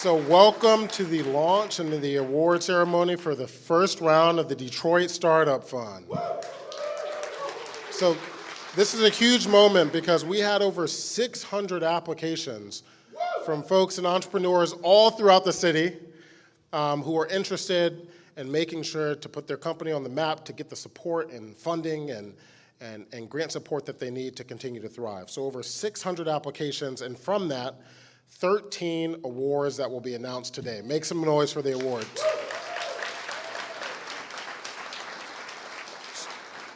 So welcome to the launch and to the award ceremony for the first round of the Detroit Startup Fund. So this is a huge moment because we had over 600 applications from folks and entrepreneurs all throughout the city who are interested in making sure to put their company on the map to get the support and funding and grant support that they need to continue to thrive. So over 600 applications, and from that, 13 awards that will be announced today. Make some noise for the awards.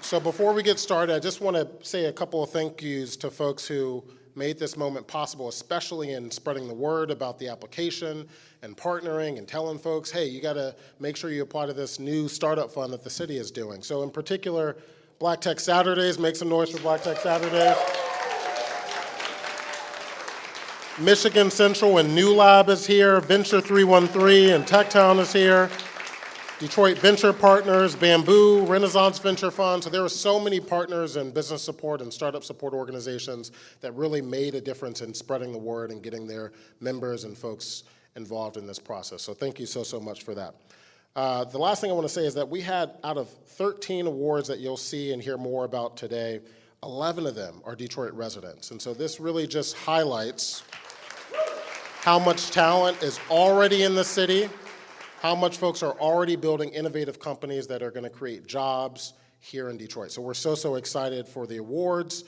So before we get started, I just want to say a couple of thank yous to folks who made this moment possible, especially in spreading the word about the application and partnering and telling folks, hey, you got to make sure you apply to this new startup fund that the city is doing. So in particular, Black Tech Saturdays, make some noise for Black Tech Saturdays. Michigan Central and New Lab is here, Venture 313 and TechTown is here, Detroit Venture Partners, Bamboo, Renaissance Venture Fund. So there are so many partners and business support and startup support organizations that really made a difference in spreading the word and getting their members and folks involved in this process. So thank you so much for that. The last thing I want to say is that we had, out of 13 awards that you'll see and hear more about today, 11 of them are Detroit residents. And so this really just highlights how much talent is already in the city, how much folks are already building innovative companies that are going to create jobs here in Detroit. So we're so excited for the awards,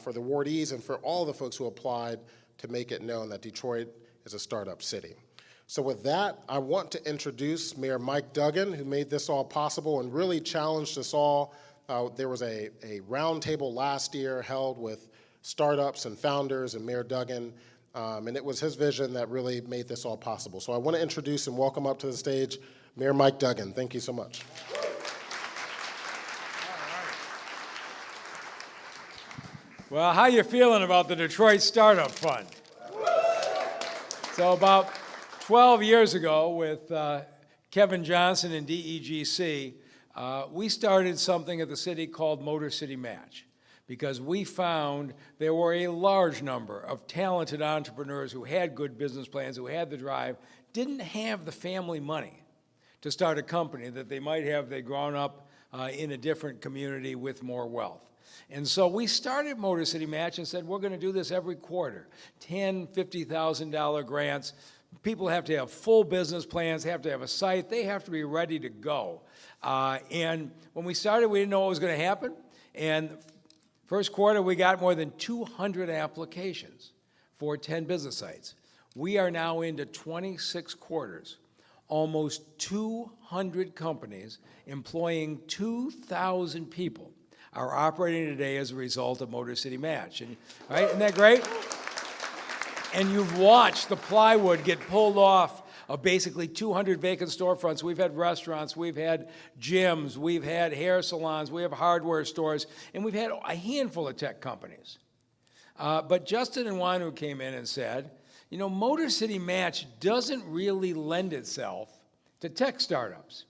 for the awardees, and for all the folks who applied to make it known that Detroit is a startup city. So with that, I want to introduce Mayor Mike Duggan, who made this all possible and really challenged us all. There was a roundtable last year held with startups and founders and Mayor Duggan, and it was his vision that really made this all possible. So I want to introduce and welcome up to the stage Mayor Mike Duggan. Thank you so much. Well, how you feeling about the Detroit Startup Fund? So about 12 years ago with Kevin Johnson and DEGC, we started something at the city called Motor City Match, because we found there were a large number of talented entrepreneurs who had good business plans, who had the drive, didn't have the family money to start a company that they might have they'd grown up in a different community with more wealth. And so we started Motor City Match and said, we're going to do this every quarter, $10,000, $50,000 grants. People have to have full business plans, have to have a site, they have to be ready to go. And when we started, we didn't know what was going to happen. And first quarter, we got more than 200 applications for 10 business sites. We are now into 26 quarters, almost 200 companies employing 2,000 people are operating today as a result of Motor City Match. And, right, isn't that great? And you've watched the plywood get pulled off of basically 200 vacant storefronts. We've had restaurants, we've had gyms, we've had hair salons, we have hardware stores, and we've had a handful of tech companies. But Justin and Wanu came in and said, you know, Motor City Match doesn't really lend itself to tech startups.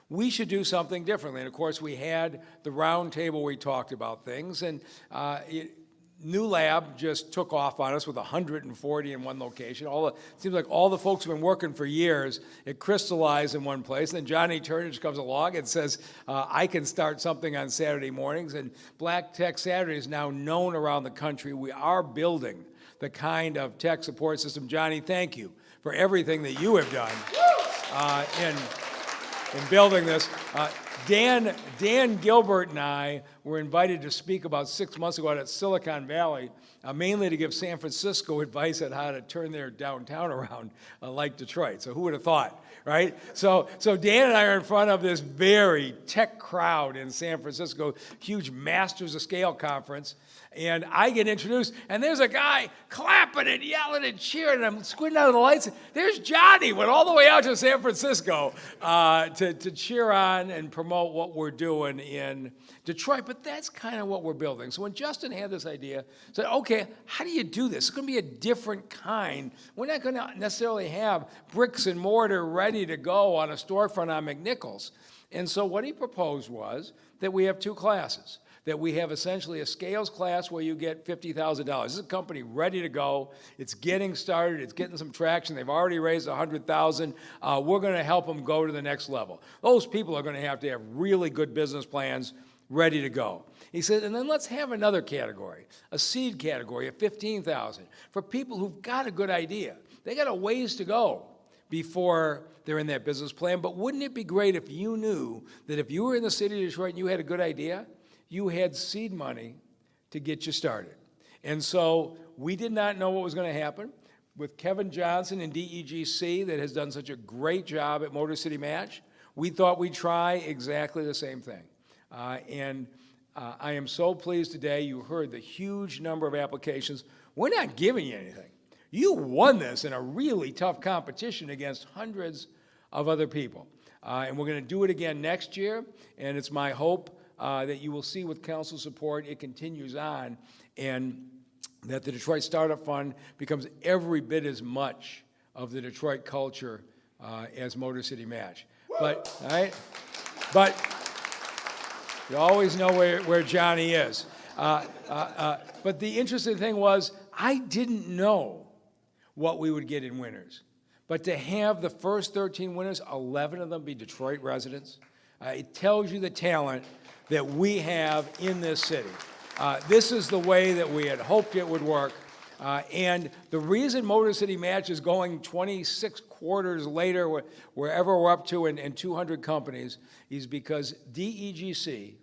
We should do something differently. And of course, we had the round table, we talked about things, and New Lab just took off on us with 140 in one location. It seems like all the folks who've been working for years, it crystallized in one place. And then Johnny Turnage comes along and says, I can start something on Saturday mornings. And Black Tech Saturday is now known around the country. We are building the kind of tech support system. Johnny, thank you for everything that you have done in building this. Dan Gilbert and I were invited to speak about 6 months ago at Silicon Valley, mainly to give San Francisco advice on how to turn their downtown around like Detroit. So who would have thought, right? So Dan and I are in front of this very tech crowd in San Francisco, huge Masters of Scale conference. And I get introduced, and there's a guy clapping and yelling and cheering, and I'm squinting out of the lights. There's Johnny, went all the way out to San Francisco to cheer on and promote what we're doing in Detroit. But that's kind of what we're building. So when Justin had this idea, said, okay, how do you do this? It's going to be a different kind. We're not going to necessarily have bricks and mortar ready to go on a storefront on McNichols. And so what he proposed was that we have two classes. that we have essentially a scales class where you get $50,000. This is a company ready to go. It's getting started. It's getting some traction. They've already raised $100,000. We're going to help them go to the next level. Those people are going to have really good business plans ready to go. He said, and then let's have another category, a seed category of $15,000 for people who've got a good idea. They got a ways to go before they're in that business plan, but wouldn't it be great if you knew that if you were in the city of Detroit and you had a good idea, you had seed money to get you started? And so we did not know what was going to happen. With Kevin Johnson and DEGC that has done such a great job at Motor City Match, we thought we'd try exactly the same thing. I am so pleased today. You heard the huge number of applications. We're not giving you anything. You won this in a really tough competition against hundreds of other people. And we're going to do it again next year, and it's my hope that you will see with council support it continues on, and that the Detroit Startup Fund becomes every bit as much of the Detroit culture as Motor City Match. But, all right? But you always know where Johnny is. But the interesting thing was, I didn't know what we would get in winners. But to have the first 13 winners, 11 of them be Detroit residents, it tells you the talent that we have in this city. This is the way that we had hoped it would work. And the reason Motor City Match is going 26 quarters later, wherever we're up to in 200 companies, is because DEGC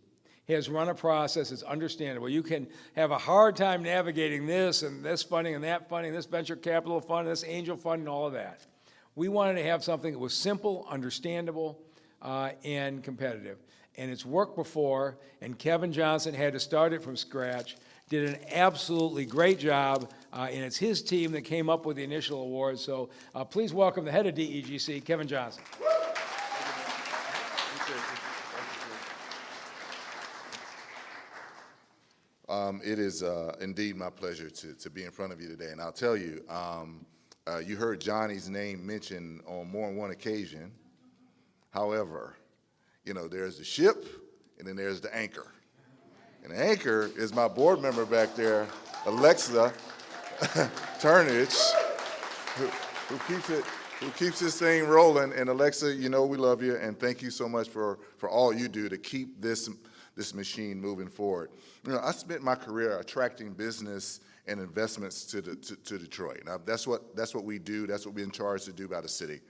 has run a process that's understandable. You can have a hard time navigating this and this funding and that funding, this venture capital fund, this angel fund, and all of that. We wanted to have something that was simple, understandable, and competitive. And it's worked before, and Kevin Johnson had to start it from scratch, did an absolutely great job, and it's his team that came up with the initial award. So please welcome the head of DEGC, Kevin Johnson. It is indeed my pleasure to be in front of you today. And I'll tell you, you heard Johnny's name mentioned on more than one occasion. However, you know, there's the ship and then there's the anchor. And the anchor is my board member back there, Alexa Turnage, who keeps this thing rolling. And Alexa, you know we love you, and thank you so much for all you do to keep this machine moving forward. You know, I spent my career attracting business and investments to Detroit. Now, that's what we do. That's what we're in charge to do by the city.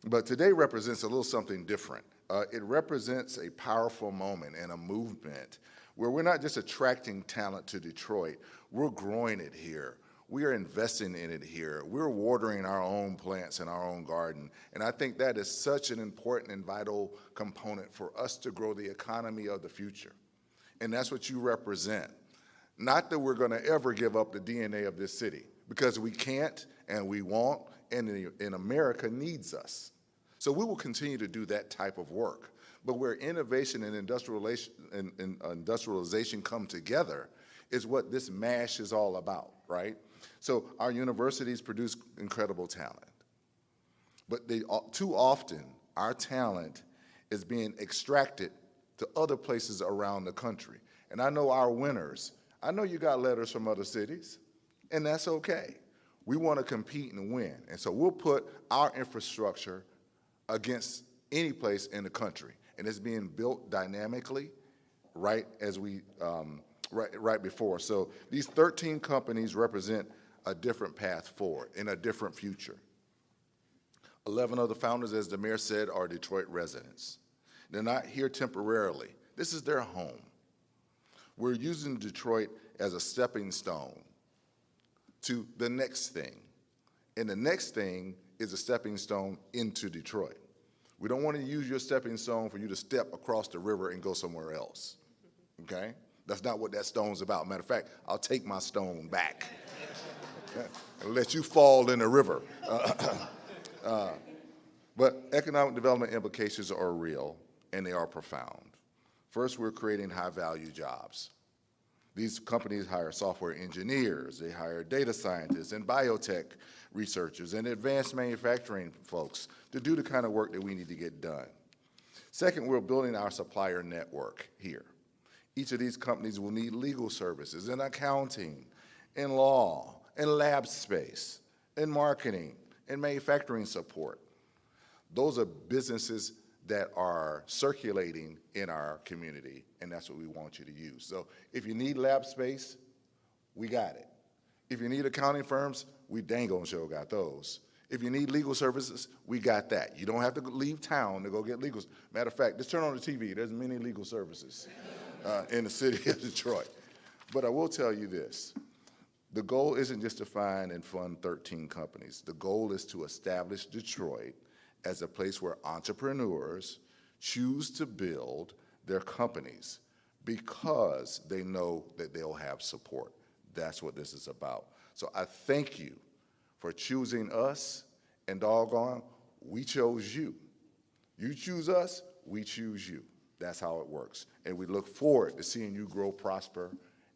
But today represents a little something different. It represents a powerful moment and a movement where we're not just attracting talent to Detroit, we're growing it here. We are investing in it here. We're watering our own plants in our own garden. And I think that is such an important and vital component for us to grow the economy of the future. And that's what you represent. Not that we're going to ever give up the DNA of this city, because we can't and we won't, and America needs us. So we will continue to do that type of work. But where innovation and industrialization come together is what this MASH is all about, right? So our universities produce incredible talent. But too often, our talent is being extracted to other places around the country. And I know our winners. I know you got letters from other cities, and that's okay. We want to compete and win. And so we'll put our infrastructure against any place in the country. And it's being built dynamically right as we, right before. So these 13 companies represent a different path forward and a different future. 11 of the founders, as the mayor said, are Detroit residents. They're not here temporarily. This is their home. We're using Detroit as a stepping stone to the next thing. And the next thing is a stepping stone into Detroit. We don't want to use your stepping stone for you to step across the river and go somewhere else, okay? That's not what that stone's about. Matter of fact, I'll take my stone back and let you fall in the river. But economic development implications are real, and they are profound. First, we're creating high-value jobs. These companies hire software engineers, they hire data scientists and biotech researchers and advanced manufacturing folks to do the kind of work that we need to get done. Second, we're building our supplier network here. Each of these companies will need legal services in accounting, in law, in lab space, in marketing, in manufacturing support. Those are businesses that are circulating in our community, and that's what we want you to use. So if you need lab space, we got it. If you need accounting firms, we dang on sure got those. If you need legal services, we got that. You don't have to leave town to go get legal. Matter of fact, just turn on the TV. There's many legal services in the city of Detroit. But I will tell you this. The goal isn't just to find and fund 13 companies. The goal is to establish Detroit as a place where entrepreneurs choose to build their companies because they know that they'll have support. That's what this is about. So I thank you for choosing us, and doggone, we chose you. You choose us, we choose you. That's how it works. And we look forward to seeing you grow, prosper,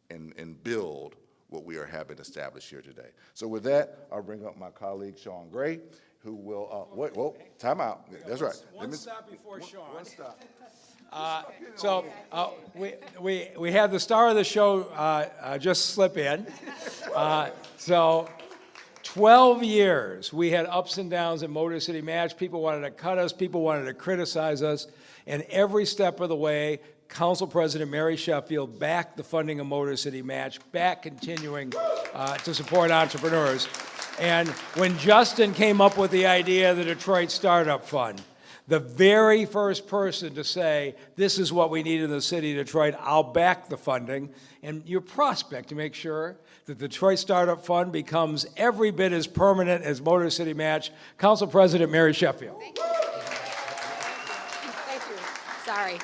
and build what we are having established here today. So with that, I'll bring up my colleague, Sean Gray, who will, whoa, time out. That's right. One stop before Sean. One stop. We had the star of the show just slip in. So 12 years, we had ups and downs in Motor City Match. People wanted to cut us, people wanted to criticize us, and every step of the way, Council President Mary Sheffield backed the funding of Motor City Match, back continuing to support entrepreneurs. And when Justin came up with the idea of the Detroit Startup Fund, the very first person to say, this is what we need in the city of Detroit, I'll back the funding, and your prospect to make sure that the Detroit Startup Fund becomes every bit as permanent as Motor City Match, Council President Mary Sheffield. Thank you. Thank you. Sorry.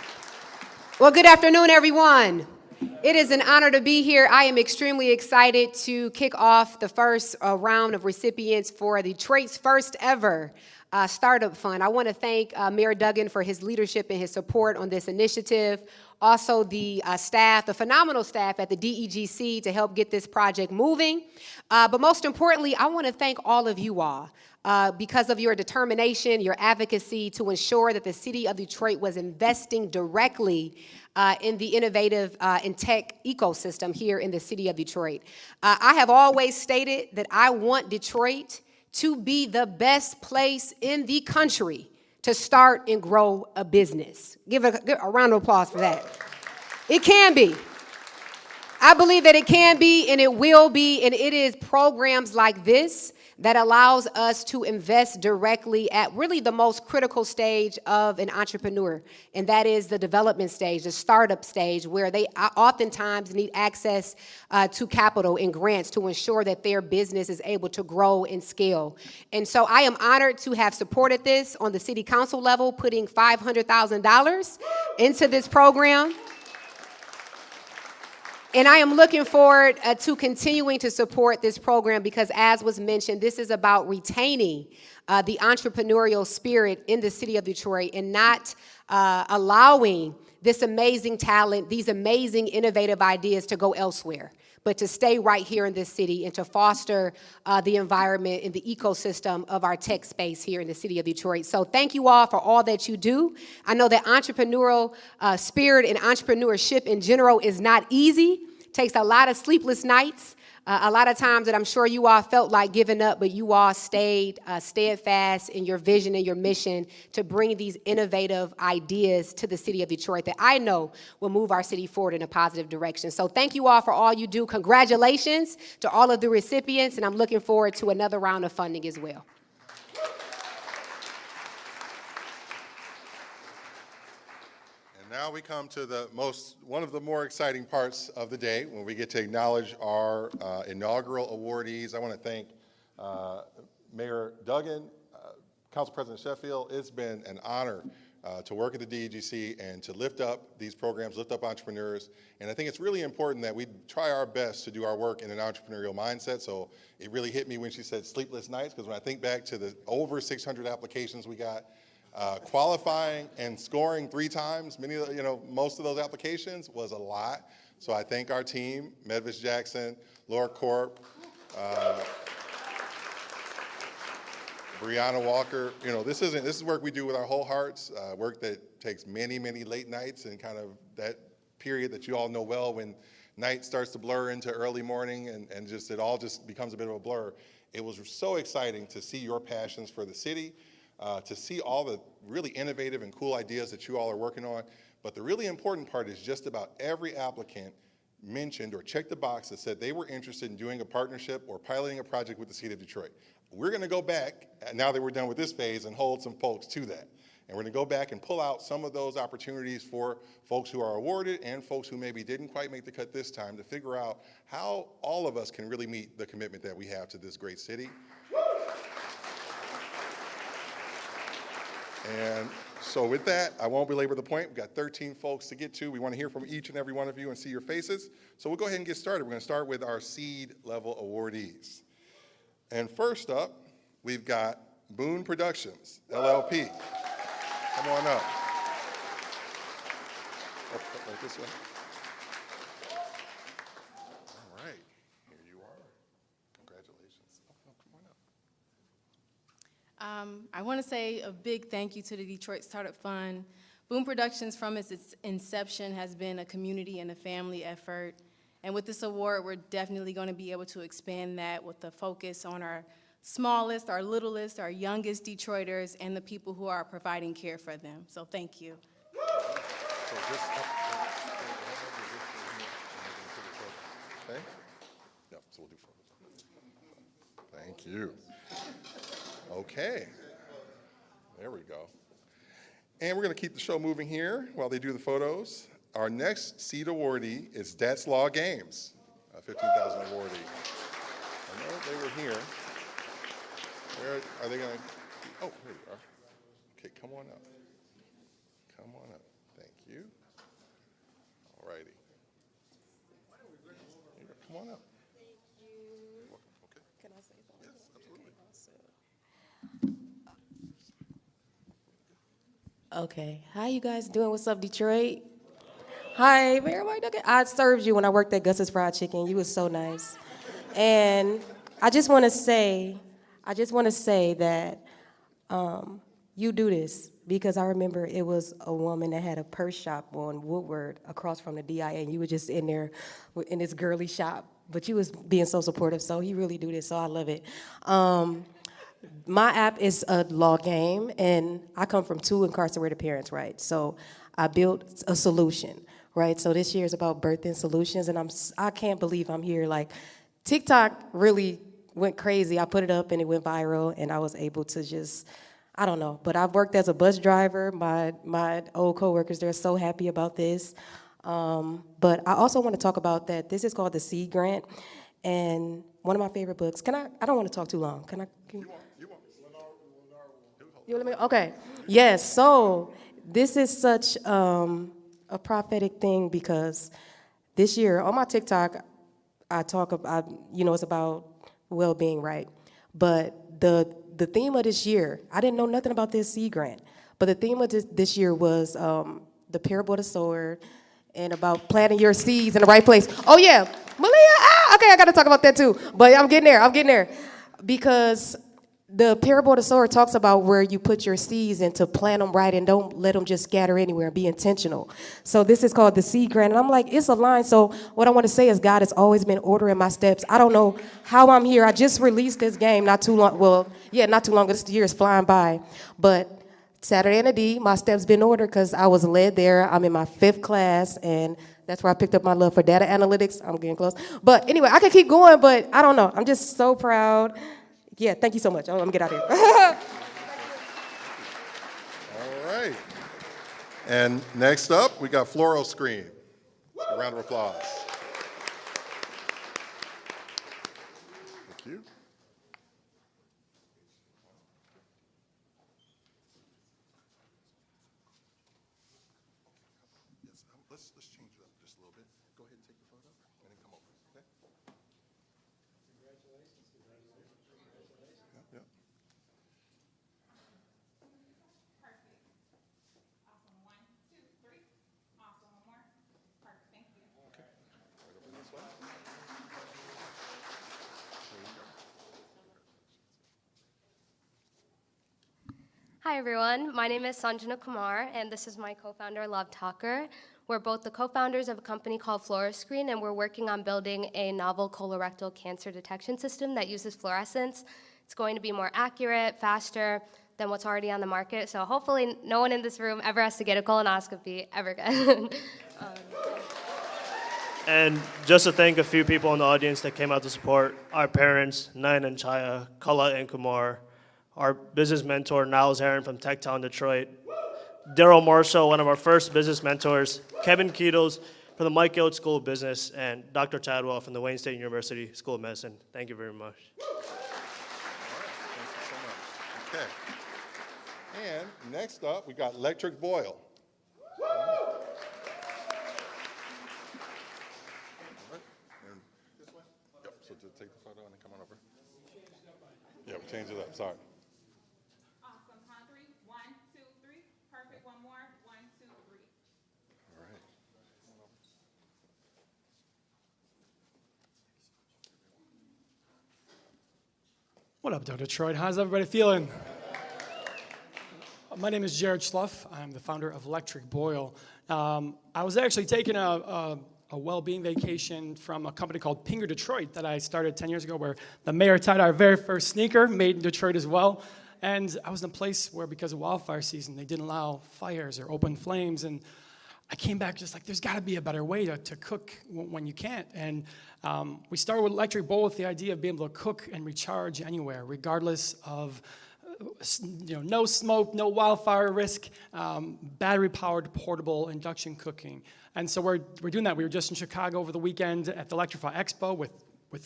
Well, good afternoon, everyone. It is an honor to be here. I am extremely excited to kick off the first round of recipients for Detroit's first ever Startup Fund. I want to thank Mayor Duggan for his leadership and his support on this initiative. Also the staff, the phenomenal staff at the DEGC to help get this project moving. But most importantly, I want to thank all of you all because of your determination, your advocacy to ensure that the city of Detroit was investing directly in the innovative and tech ecosystem here in the city of Detroit. I have always stated that I want Detroit to be the best place in the country to start and grow a business. Give a round of applause for that. It can be. I believe that it can be and it will be, and it is programs like this that allows us to invest directly at really the most critical stage of an entrepreneur, and that is the development stage, the startup stage, where they oftentimes need access to capital and grants to ensure that their business is able to grow and scale. And so I am honored to have supported this on the city council level, putting $500,000 into this program. And I am looking forward to continuing to support this program because, as was mentioned, this is about retaining the entrepreneurial spirit in the city of Detroit and not allowing this amazing talent, these amazing innovative ideas to go elsewhere, but to stay right here in this city and to foster the environment and the ecosystem of our tech space here in the city of Detroit. So thank you all for all that you do. I know that entrepreneurial spirit and entrepreneurship in general is not easy. It takes a lot of sleepless nights, a lot of times that I'm sure you all felt like giving up, but you all stayed steadfast in your vision and your mission to bring these innovative ideas to the city of Detroit that I know will move our city forward in a positive direction. So thank you all for all you do. Congratulations to all of the recipients, and I'm looking forward to another round of funding as well. Now we come to one of the more exciting parts of the day when we get to acknowledge our inaugural awardees. I want to thank Mayor Duggan, Council President Sheffield. It's been an honor to work at the DEGC and to lift up these programs, lift up entrepreneurs. And I think it's really important that we try our best to do our work in an entrepreneurial mindset. So it really hit me when she said sleepless nights, because when I think back to the over 600 applications we got, qualifying and scoring 3 times, most of those applications was a lot. So I thank our team, Medvis Jackson, Laura Corp, Brianna Walker. This is work we do with our whole hearts, work that takes many, many late nights and kind of that period that you all know well when night starts to blur into early morning and just it all just becomes a bit of a blur. It was so exciting to see your passions for the city, to see all the really innovative and cool ideas that you all are working on. But the really important part is just about every applicant mentioned or checked the box that said they were interested in doing a partnership or piloting a project with the city of Detroit. We're going to go back, now that we're done with this phase, and hold some folks to that. And we're going to go back and pull out some of those opportunities for folks who are awarded and folks who maybe didn't quite make the cut this time to figure out how all of us can really meet the commitment that we have to this great city. And so with that, I won't belabor the point. We've got 13 folks to get to. We want to hear from each and every one of you and see your faces. So we'll go ahead and get started. We're going to start with our seed level awardees. And first up, we've got Boone Productions, LLP. Come on up. Oh, right this way. All right, here you are. Congratulations. Oh, come on up. I want to say a big thank you to the Detroit Startup Fund. Boom Productions, from its inception, has been a community and a family effort. And with this award, we're definitely going to be able to expand that with the focus on our smallest, our littlest, our youngest Detroiters, and the people who are providing care for them. So thank you. So just okay? Yep, so we'll do photos. Thank you. Okay. There we go. And we're going to keep the show moving here while they do the photos. Our next seed awardee is That's Law Games, a $15,000 awardee. I know they were here. Where are they going to? Oh, here you are. Okay, come on up. Come on up. Thank you. All righty. Come on up. Thank you. Okay. Can I say something? Yes, absolutely. Okay. How you guys doing? What's up, Detroit? Hi, Mayor Mike Duggan. I served you when I worked at Gus's Fried Chicken. You was so nice. And I just want to say that you do this because I remember it was a woman that had a purse shop on Woodward across from the DIA, and you were just in there in this girly shop, but you was being so supportive, so you really do this, so I love it. My app is a law game, and I come from 2 incarcerated parents, right? So I built a solution, right? So this year is about birthing solutions, and I can't believe I'm here. Like, TikTok really went crazy. I put it up, and it went viral, and I was able to just, I don't know. But I've worked as a bus driver. My old coworkers, they're so happy about this. But I also want to talk about that. This is called the Seed Grant, and one of my favorite books. I don't want to talk too long. Can You want. you let me? Okay. Yes. So this is such a prophetic thing because this year on my TikTok, I talk about, it's about well-being, right? But the theme of this year, I didn't know nothing about this seed grant, but the theme of this year was the parable of the sower and about planting your seeds in the right place. Oh yeah, Malia. Okay, I got to talk about that too. But I'm getting there because the parable of the sower talks about where you put your seeds and to plant them right and don't let them just scatter anywhere and be intentional. So this is called the seed grant. And I'm like, it's a line. So what I want to say is God has always been ordering my steps. I don't know how I'm here. I just released this game not too long. Well, yeah, not too long. This year is flying by. But Saturday and a D, my steps been ordered because I was led there. I'm in my 5th class, and that's where I picked up my love for data analytics. I'm getting close. But anyway, I could keep going, but I don't know. I'm just so proud. Yeah, thank you so much. I'm going to get out of here. All right. And next up, we got Floral Screen. A round of applause. Thank you. Yes, let's change it up just a little bit. Go ahead and take the photo and then come over. Okay? Yep, yep. Right over this way. There you go. Hi everyone, my name is Sanjana Kumar and this is my co-founder Love Talker. We're both the co-founders of a company called Fluoroscreen, and we're working on building a novel colorectal cancer detection system that uses fluorescence. It's going to be more accurate, faster than what's already on the market, so hopefully no one in this room ever has to get a colonoscopy ever again. And just to thank a few people in the audience that came out to support, our parents, Nayan and Chaya, Kala and Kumar, our business mentor, Niles Aaron from Techtown, Detroit, Daryl Marshall, one of our first business mentors, Kevin Keatles from the Mike Gilch School of Business, and Dr. Chadwell from the Wayne State University School of Medicine. Thank you very much. Okay. And next up, we got Electric Boil. Yep, so to take the photo and then come on over. Yeah, we changed it up, sorry. Awesome. On three. 1, 2, 3. Perfect. One more. 1, 2, 3. All right. What up, Detroit? How's everybody feeling? My name is Jared Schluff. I'm the founder of Electric Boil. I was actually taking a well-being vacation from a company called Pinger Detroit that I started 10 years ago, where the mayor tied our very first sneaker, made in Detroit as well. And I was in a place where, because of wildfire season, they didn't allow fires or open flames. And I came back just like, there's got to be a better way to cook when you can't. And we started with Electric Boil with the idea of being able to cook and recharge anywhere, regardless of no smoke, no wildfire risk, battery-powered portable induction cooking. And so we're doing that. We were just in Chicago over the weekend at the Electrify Expo with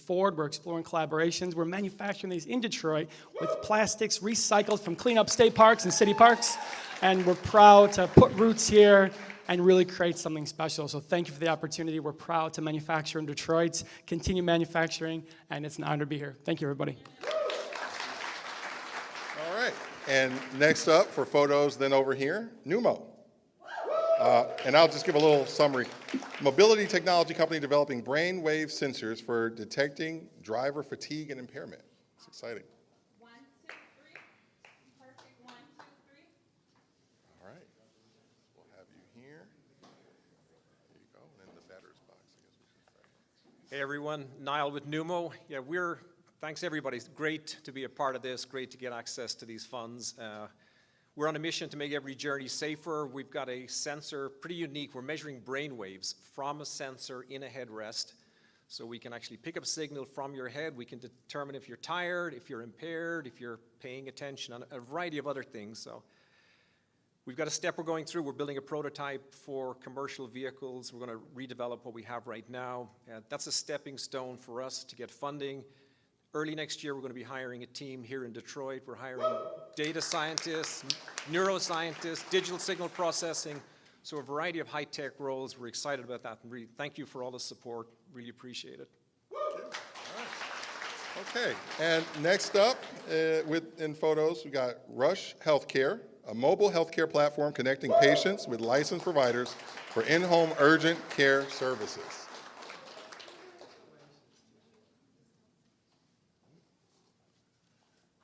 Ford. We're exploring collaborations. We're manufacturing these in Detroit with plastics recycled from clean-up state parks and city parks. And we're proud to put roots here and really create something special. So thank you for the opportunity. We're proud to manufacture in Detroit, continue manufacturing, and it's an honor to be here. Thank you, everybody. All right. And next up for photos, then over here, Numo. And I'll just give a little summary. Mobility technology company developing brainwave sensors for detecting driver fatigue and impairment. It's exciting. 1, 2, 3. Perfect. 1, 2, 3. All right. We'll have you here. There you go. And then the batter's box, I guess we should try. Hey everyone, Niall with Numo. Yeah, thanks everybody. It's great to be a part of this, great to get access to these funds. We're on a mission to make every journey safer. We've got a sensor, pretty unique. We're measuring brain waves from a sensor in a headrest. So we can actually pick up a signal from your head. We can determine if you're tired, if you're impaired, if you're paying attention, and a variety of other things. So we've got a step we're going through. We're building a prototype for commercial vehicles. We're going to redevelop what we have right now. That's a stepping stone for us to get funding. Early next year, we're going to be hiring a team here in Detroit. We're hiring data scientists, neuroscientists, digital signal processing, so a variety of high-tech roles. We're excited about that, and really thank you for all the support. Really appreciate it. Okay, and next up in photos, we got Rush Healthcare, a mobile healthcare platform connecting patients with licensed providers for in-home urgent care services.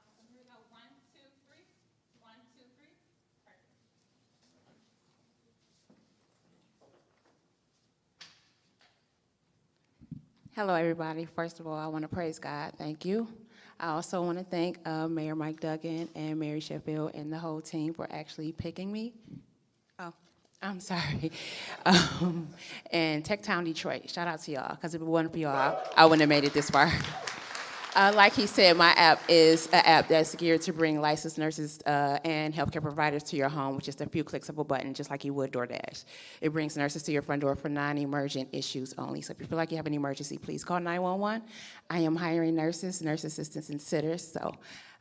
Awesome. Here we go. 1, 2, 3. 1, 2, 3. Perfect. Hello, everybody. First of all, I want to praise God. Thank you. I also want to thank Mayor Mike Duggan and Mary Sheffield and the whole team for actually picking me. Oh, I'm sorry. And Techtown Detroit. Shout out to y'all, because if it wasn't for y'all, I wouldn't have made it this far. Like he said, my app is an app that's geared to bring licensed nurses and healthcare providers to your home with just a few clicks of a button, just like you would DoorDash. It brings nurses to your front door for non-emergent issues only. So if you feel like you have an emergency, please call 911. I am hiring nurses, nurse assistants, and sitters. So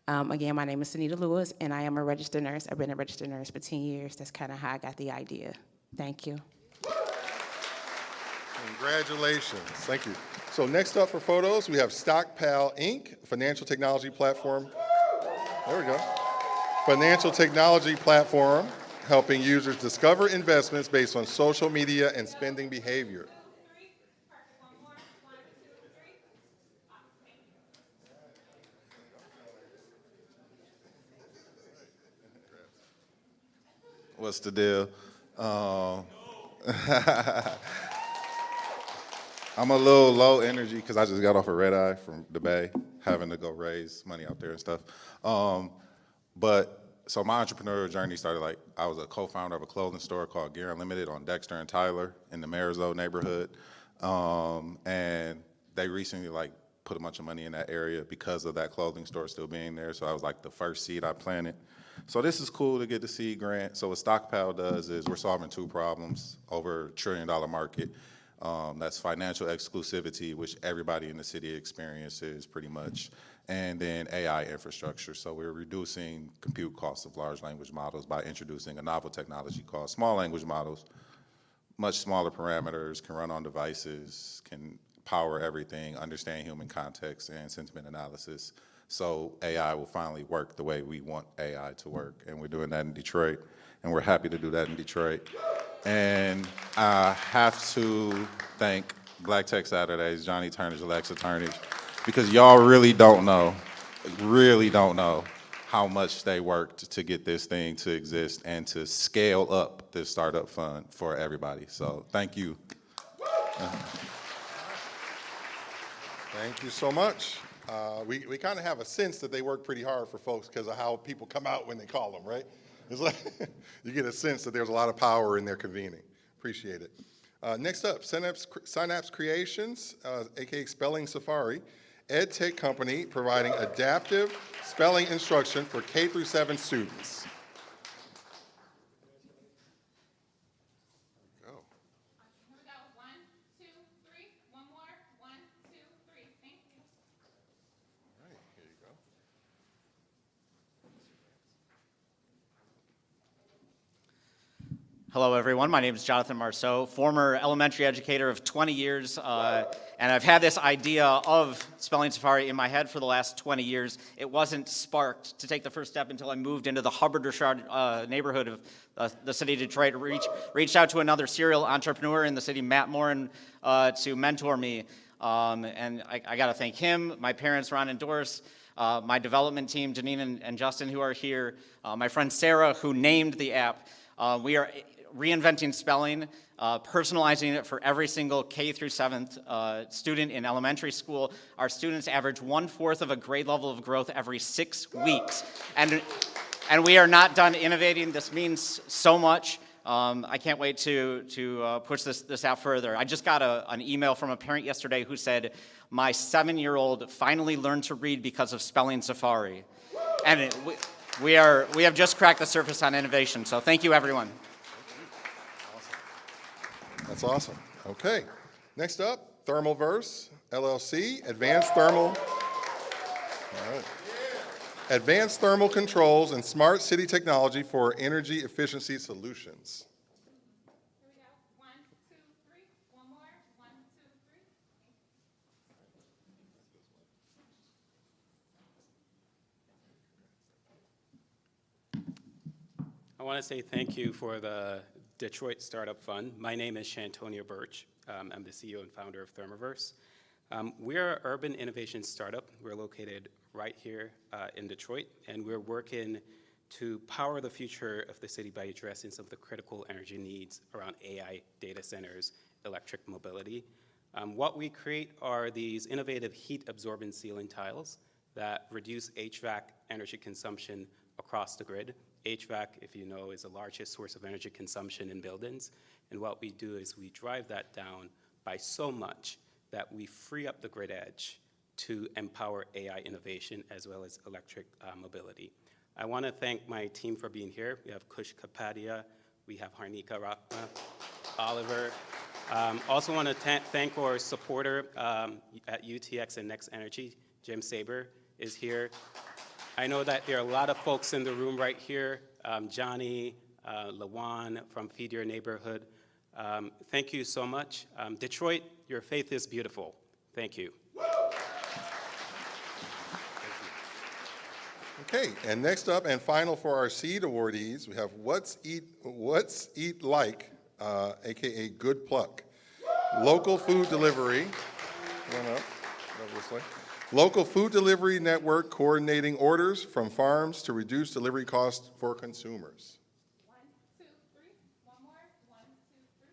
again, my name is Sunita Lewis, and I am a registered nurse. I've been a registered nurse for 10 years. That's kind of how I got the idea. Thank you. Congratulations. Thank you. So next up for photos, we have StockPal Inc., financial technology platform. There we go. Financial technology platform helping users discover investments based on social media and spending behavior. What's the deal? I'm a little low energy because I just got off a red eye from the Bay, having to go raise money out there and stuff. So my entrepreneurial journey started I was a co-founder of a clothing store called Gear Unlimited on Dexter and Tyler in the Marysville neighborhood. And they recently put a bunch of money in that area because of that clothing store still being there. So I was the first seed I planted. So this is cool to get the seed grant. So what Stockpile does is we're solving two problems over a $1 trillion market. That's financial exclusivity, which everybody in the city experiences pretty much, and then AI infrastructure. So we're reducing compute costs of large language models by introducing a novel technology called small language models. Much smaller parameters, can run on devices, can power everything, understand human context and sentiment analysis. So AI will finally work the way we want AI to work, and we're doing that in Detroit, and we're happy to do that in Detroit. And I have to thank Black Tech Saturdays, Johnny Turner's Alexa Turnage, because y'all really don't know how much they worked to get this thing to exist and to scale up this startup fund for everybody. So thank you. Thank you so much. We kind of have a sense that they work pretty hard for folks because of how people come out when they call them, right? It's you get a sense that there's a lot of power in their convening. Appreciate it. Next up, Synapse Creations, aka Spelling Safari, ed tech company providing adaptive spelling instruction for K-7 students. Here we go. 1, 2, 3. One more. 1, 2, 3. Thank you. All right, here you go. Hello, everyone. My name is Jonathan Marceau, former elementary educator of 20 years, and I've had this idea of Spelling Safari in my head for the last 20 years. It wasn't sparked to take the first step until I moved into the Hubbard-Richard neighborhood of the city of Detroit, reached out to another serial entrepreneur in the city, Matt Morin, to mentor me. And I got to thank him, my parents, Ron and Doris, my development team, Janine and Justin, who are here, my friend Sarah, who named the app. We are reinventing spelling, personalizing it for every single K through 7th student in elementary school. Our students average 1/4 of a grade level of growth every 6 weeks. And we are not done innovating. This means so much. I can't wait to push this out further. I just got an email from a parent yesterday who said, my 7-year-old finally learned to read because of Spelling Safari. And we have just cracked the surface on innovation. So thank you, everyone. That's awesome. Okay. Next up, Thermalverse, LLC, Advanced Thermal. All right. Advanced Thermal Controls and Smart City Technology for Energy Efficiency Solutions. Here we go. 1, 2, 3. One more. 1, 2, 3. I want to say thank you for the Detroit Startup Fund. My name is Shantonia Birch. I'm the CEO and founder of Thermalverse. We're an urban innovation startup. We're located right here in Detroit, and we're working to power the future of the city by addressing some of the critical energy needs around AI, data centers, electric mobility. What we create are these innovative heat-absorbent ceiling tiles that reduce HVAC energy consumption across the grid. HVAC, if you know, is the largest source of energy consumption in buildings. And what we do is we drive that down by so much that we free up the grid edge to empower AI innovation as well as electric mobility. I want to thank my team for being here. We have Kush Kapadia, we have Harnika Rakma, Oliver. Also want to thank our supporter at UTX and Next Energy, Jim Saber is here. I know that there are a lot of folks in the room right here, Johnny, Lawan from Feed Your Neighborhood. Thank you so much. Detroit, your faith is beautiful. Thank you. Okay, and next up and final for our seed awardees, we have What's Eat Like, aka Good Pluck. Local food delivery. Come on up, over this way. Local food delivery network coordinating orders from farms to reduce delivery costs for consumers. 1, 2, 3. One more. 1, 2, 3.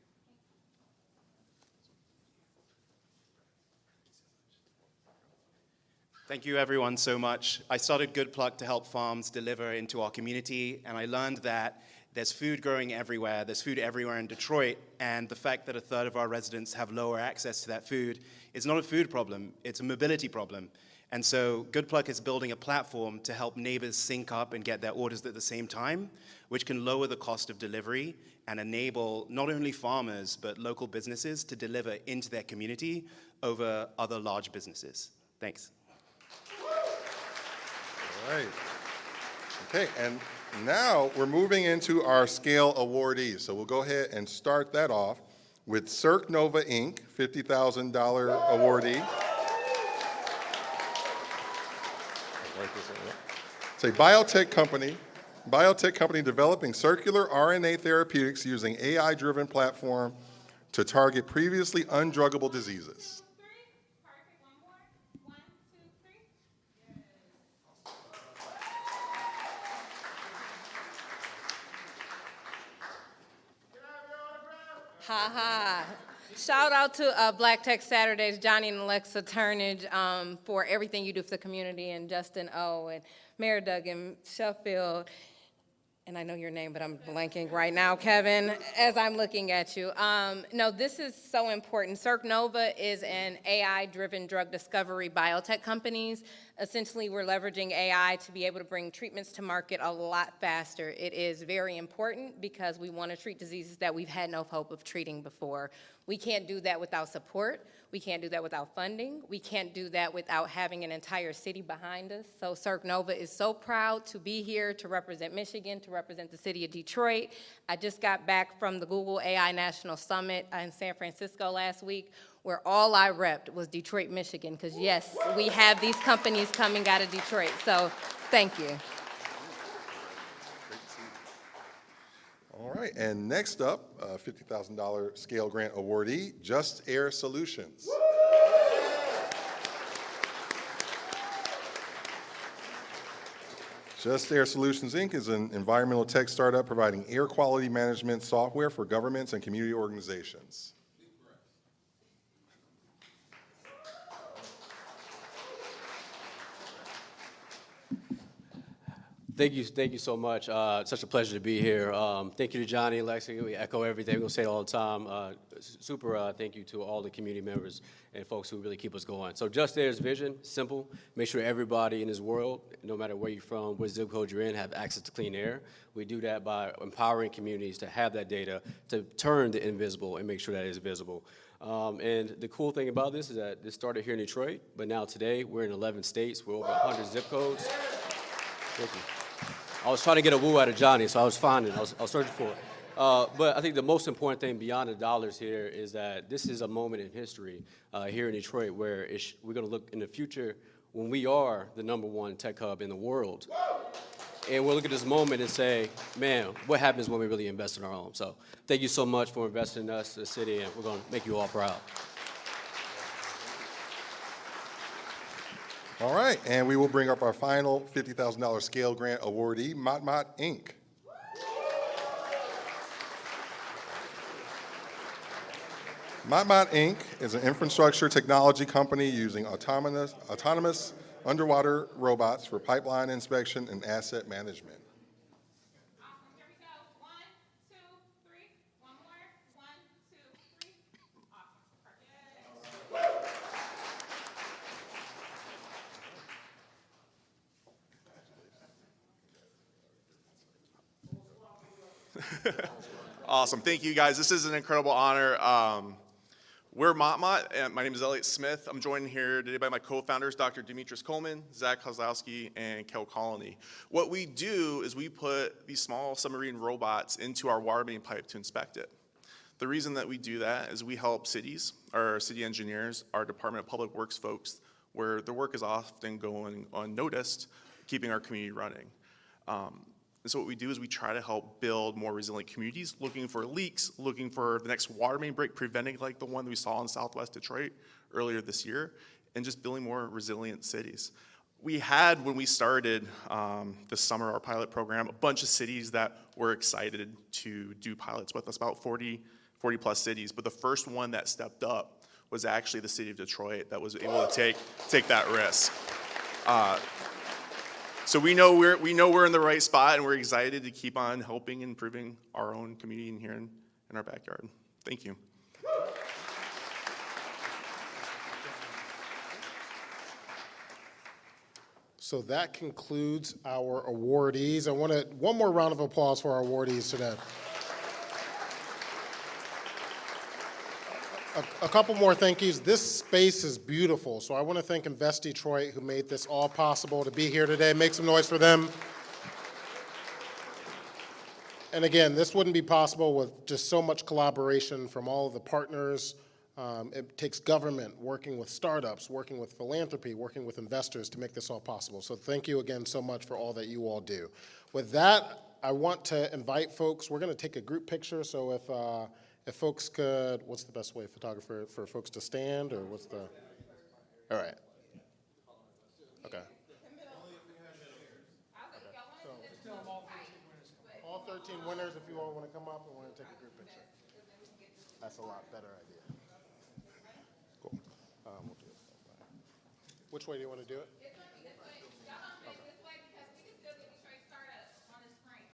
Thank you everyone so much. I started Good Pluck to help farms deliver into our community, and I learned that there's food growing everywhere. There's food everywhere in Detroit, and the fact that a third of our residents have lower access to that food is not a food problem, it's a mobility problem. And so Good Pluck is building a platform to help neighbors sync up and get their orders at the same time, which can lower the cost of delivery and enable not only farmers, but local businesses to deliver into their community over other large businesses. Thanks. All right. Okay, and now we're moving into our scale awardees. So we'll go ahead and start that off with Cirque Nova Inc., $50,000 awardee. It's a biotech company developing circular RNA therapeutics using AI-driven platform to target previously undruggable diseases. Ha ha. Shout out to Black Tech Saturdays, Johnny and Alexa Turnage, for everything you do for the community, and Justin O, and Mayor Duggan, Sheffield, and I know your name, but I'm blanking right now, Kevin, as I'm looking at you. No, this is so important. Cirque Nova is an AI-driven drug discovery biotech companies. Essentially, we're leveraging AI to be able to bring treatments to market a lot faster. It is very important because we want to treat diseases that we've had no hope of treating before. We can't do that without support. We can't do that without funding. We can't do that without having an entire city behind us. So Cirque Nova is so proud to be here to represent Michigan, to represent the city of Detroit. I just got back from the Google AI National Summit in San Francisco last week, where all I repped was Detroit, Michigan, because yes, we have these companies coming out of Detroit. So thank you. All right, and next up, $50,000 scale grant awardee, Just Air Solutions. Just Air Solutions, Inc. is an environmental tech startup providing air quality management software for governments and community organizations. Thank you so much. Such a pleasure to be here. Thank you to Johnny and Lexi. We echo everything. We'll say it all the time. Super thank you to all the community members and folks who really keep us going. So Just Air's vision, simple. Make sure everybody in this world, no matter where you're from, what zip code you're in, have access to clean air. We do that by empowering communities to have that data, to turn the invisible and make sure that it is visible. And the cool thing about this is that this started here in Detroit, but now today we're in 11 states. We're over 100 zip codes. Thank you. I was trying to get a woo out of Johnny, so I was finding it. I was searching for it. But I think the most important thing beyond the dollars here is that this is a moment in history here in Detroit where we're going to look in the future when we are the #1 tech hub in the world. And we'll look at this moment and say, man, what happens when we really invest in our own? So thank you so much for investing in us, the city, and we're going to make you all proud. All right, and we will bring up our final $50,000 scale grant awardee, Mott Inc. Mott Inc. is an infrastructure technology company using autonomous underwater robots for pipeline inspection and asset management. Awesome. Thank you, guys. This is an incredible honor. We're Mott, and my name is Elliot Smith. I'm joined here today by my co-founders, Dr. Demetrius Coleman, Zach Kozlowski, and Kel Colony. What we do is we put these small submarine robots into our water main pipe to inspect it. The reason that we do that is we help cities, our city engineers, our Department of Public Works folks, where their work is often going unnoticed, keeping our community running. And so what we do is we try to help build more resilient communities, looking for leaks, looking for the next water main break, preventing like the one we saw in Southwest Detroit earlier this year, and just building more resilient cities. We had, when we started this summer, our pilot program, a bunch of cities that were excited to do pilots with us, about 40 plus cities, but the first one that stepped up was actually the city of Detroit that was able to take that risk. So we know we're in the right spot, and we're excited to keep on helping and improving our own community in here in our backyard. Thank you. So that concludes our awardees. I want one more round of applause for our awardees today. A couple more thank yous. This space is beautiful, so I want to thank Invest Detroit, who made this all possible to be here today. Make some noise for them. And again, this wouldn't be possible with just so much collaboration from all of the partners. It takes government working with startups, working with philanthropy, working with investors to make this all possible. So thank you again so much for all that you all do. With that, I want to invite folks. We're going to take a group picture, so if folks could, what's the best way, photographer, for folks to stand, or what's the, all right. Okay. So, all 13 winners, if you all want to come up and want to take a group picture. That's a lot better idea. Cool. We'll do it that way. Which way do you want to do it?